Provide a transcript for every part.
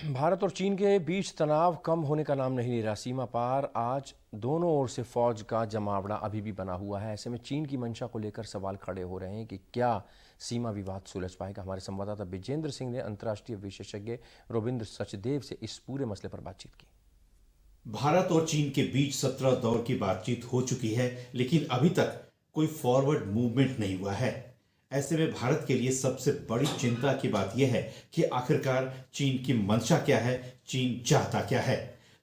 भारत और चीन के बीच तनाव कम होने का नाम नहीं ले रहा। सीमा पार आज दोनों ओर से फौज का जमावड़ा अभी भी बना हुआ है। ऐसे में चीन की मंशा को लेकर सवाल खड़े हो रहे हैं कि क्या सीमा विवाद सुलझ पाएगा। हमारे संवाददाता विजेंद्र सिंह ने अंतर्राष्ट्रीय विशेषज्ञ रविंद्र सचदेव से इस पूरे मसले पर बातचीत की। भारत और चीन के बीच 17 दौर की बातचीत हो चुकी है, लेकिन अभी तक कोई फॉरवर्ड मूवमेंट नहीं हुआ है। ऐसे में भारत के लिए सबसे बड़ी चिंता की बात यह है कि आखिरकार चीन की मंशा क्या है, चीन चाहता क्या है।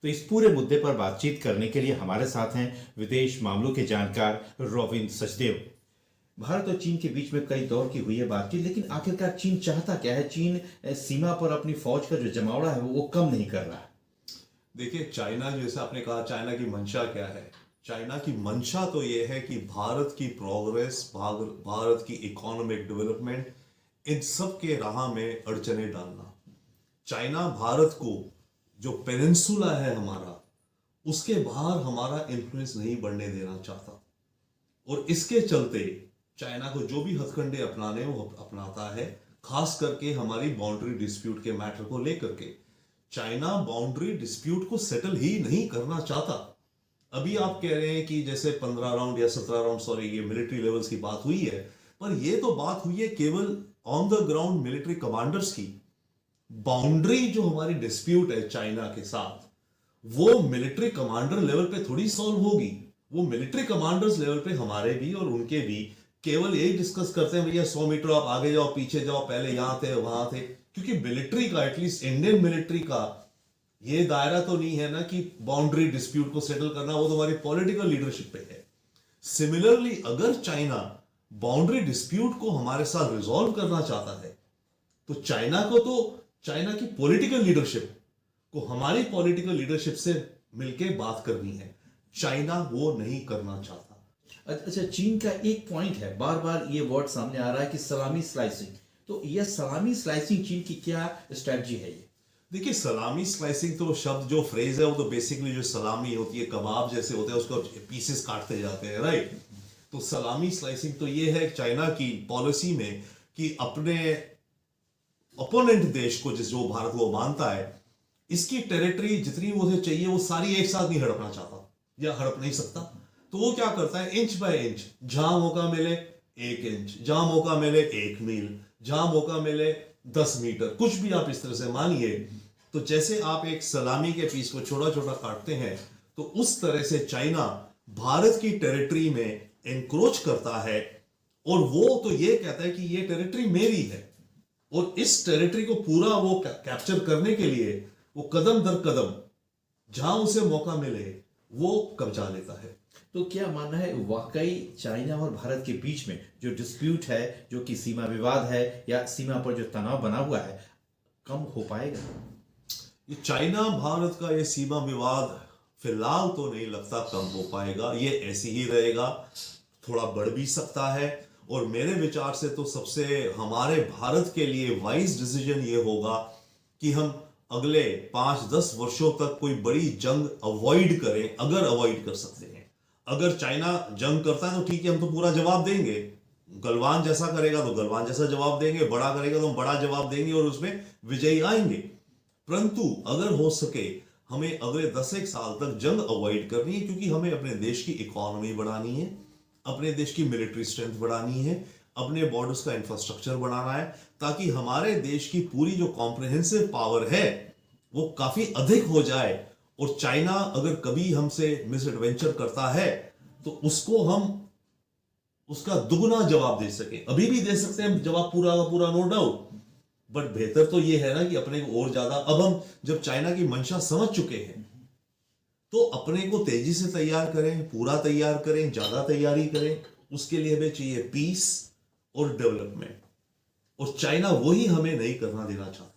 तो इस पूरे मुद्दे पर बातचीत करने के लिए हमारे साथ हैं विदेश मामलों के जानकार रविंद्र सचदेव। भारत और चीन के बीच में कई दौर की हुई है बातचीत, लेकिन आखिरकार चीन चाहता क्या है? चीन सीमा पर अपनी फौज का जो जमावड़ा है वो कम नहीं कर रहा है। देखिए, चाइना, जैसे आपने कहा, चाइना की मंशा क्या है? चाइना की मंशा तो ये है कि भारत की प्रोग्रेस, भारत की इकोनॉमिक डेवलपमेंट, इन सब के राह में अड़चने डालना। चाइना भारत को, जो पेनिनसुला है हमारा, उसके बाहर हमारा इन्फ्लुएंस नहीं बढ़ने देना चाहता। और इसके चलते चाइना को जो भी हथकंडे अपनाने वो अपनाता है, खास करके हमारी बाउंड्री डिस्प्यूट के मैटर को लेकर के। चाइना बाउंड्री डिस्प्यूट को सेटल ही नहीं करना चाहता। अभी आप कह रहे हैं कि जैसे 15 राउंड या 17 राउंड, सॉरी, ये मिलिट्री लेवल्स की बात हुई है, पर ये तो बात हुई है केवल on the ground military commanders की। बाउंड्री जो हमारी डिस्प्यूट है चाइना के साथ, वो मिलिट्री कमांडर लेवल पे थोड़ी सॉल्व होगी। वो मिलिट्री कमांडर्स लेवल पे हमारे भी और उनके भी केवल यही डिस्कस करते हैं, भैया 100 मीटर आप आगे जाओ, पीछे जाओ, पहले यहां थे वहां थे। क्योंकि मिलिट्री का, एटलीस्ट इंडियन मिलिट्री का, ये दायरा तो नहीं है ना कि बाउंड्री डिस्प्यूट को सेटल करना। वो तो हमारी पॉलिटिकल लीडरशिप पे है। सिमिलरली, अगर चाइना बाउंड्री डिस्प्यूट को हमारे साथ रिजॉल्व करना चाहता है, तो चाइना की पॉलिटिकल लीडरशिप को हमारी पॉलिटिकल लीडरशिप से मिलकर बात करनी है। चाइना वो नहीं करना चाहता। अच्छा, चीन का एक पॉइंट है, बार बार ये वर्ड सामने आ रहा है कि सलामी स्लाइसिंग। तो यह सलामी स्लाइसिंग चीन की क्या स्ट्रेटजी है? ये देखिए, सलामी स्लाइसिंग तो शब्द, जो फ्रेज है, वो तो बेसिकली जो सलामी होती है, कबाब जैसे होते हैं, उसको पीसेस काटते जाते हैं, राइट। तो सलामी स्लाइसिंग तो ये है चाइना की पॉलिसी में कि अपने ओपोनेंट देश को, जिस जो भारत को मानता है, इसकी टेरिटरी जितनी उसे चाहिए वो सारी एक साथ नहीं हड़पना चाहता या हड़प नहीं सकता। तो वो क्या करता है, इंच बाय इंच, जहां मौका मिले 1 इंच, जहां मौका मिले 1 मील, जहां मौका मिले 10 मीटर, कुछ भी आप इस तरह से मानिए। तो जैसे आप एक सलामी के पीस को छोटा छोटा काटते हैं, तो उस तरह से चाइना भारत की टेरिटरी में एनक्रोच करता है। और वो तो ये कहता है कि ये टेरिटरी मेरी है, और इस टेरिटरी को पूरा वो कैप्चर करने के लिए वो कदम दर कदम, जहां उसे मौका मिले, वो कब्जा लेता है। तो क्या मानना है, वाकई चाइना और भारत के बीच में जो डिस्प्यूट है, जो कि सीमा विवाद है या सीमा पर जो तनाव बना हुआ है, कम हो पाएगा? ये चाइना भारत का ये सीमा विवाद फिलहाल तो नहीं लगता कम हो पाएगा। ये ऐसे ही रहेगा, थोड़ा बढ़ भी सकता है। और मेरे विचार से तो सबसे हमारे भारत के लिए वाइज डिसीजन ये होगा कि हम अगले 5-10 वर्षों तक कोई बड़ी जंग अवॉइड करें, अगर अवॉइड कर सकते हैं। अगर चाइना जंग करता है तो ठीक है, हम तो पूरा जवाब देंगे। गलवान जैसा करेगा तो गलवान जैसा जवाब देंगे, बड़ा करेगा तो हम बड़ा जवाब देंगे और उसमें विजयी आएंगे। परंतु अगर हो सके, हमें अगले 10 साल तक जंग अवॉइड करनी है, क्योंकि हमें अपने देश की इकोनॉमी बढ़ानी है, अपने देश की मिलिट्री स्ट्रेंथ बढ़ानी है, अपने बॉर्डर्स का इंफ्रास्ट्रक्चर बढ़ाना है, ताकि हमारे देश की पूरी जो कॉम्प्रिहेंसिव पावर है वो काफी अधिक हो जाए। और चाइना अगर कभी हमसे मिसएडवेंचर करता है तो उसको हम उसका दुगना जवाब दे सके। अभी भी दे सकते हैं जवाब पूरा का पूरा, नो डाउट, बट बेहतर तो ये है ना कि अपने को और ज्यादा, अब हम जब चाइना की मंशा समझ चुके हैं तो अपने को तेजी से तैयार करें, पूरा तैयार करें, ज्यादा तैयारी करें। उसके लिए हमें चाहिए पीस और डेवलपमेंट, और चाइना वही हमें नहीं करना देना चाहता।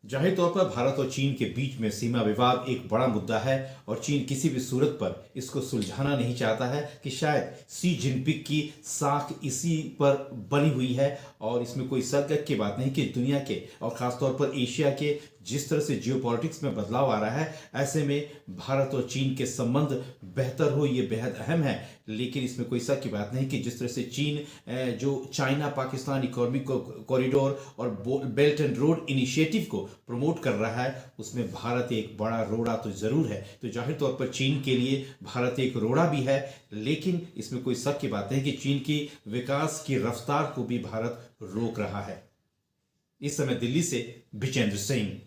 जाहिर तौर पर भारत और चीन के बीच में सीमा विवाद एक बड़ा मुद्दा है, और चीन किसी भी सूरत पर इसको सुलझाना नहीं चाहता है कि शायद शी जिनपिंग की साख इसी पर बनी हुई है। और इसमें कोई शक की बात नहीं कि दुनिया के और खासतौर पर एशिया के जिस तरह से जियोपॉलिटिक्स में बदलाव आ रहा है, ऐसे में भारत और चीन के संबंध बेहतर हो ये बेहद अहम है। लेकिन इसमें कोई शक की बात नहीं कि जिस तरह से चीन जो चाइना पाकिस्तान इकोनॉमिक कॉरिडोर और बेल्ट एंड रोड इनिशिएटिव को प्रमोट कर रहा है, उसमें भारत एक बड़ा रोड़ा तो जरूर है। तो जाहिर तौर पर चीन के लिए भारत एक रोड़ा भी है, लेकिन इसमें कोई शक की बात नहीं कि चीन की विकास की रफ्तार को भी भारत रोक रहा है। इस समय दिल्ली से बिजेंद्र सिंह।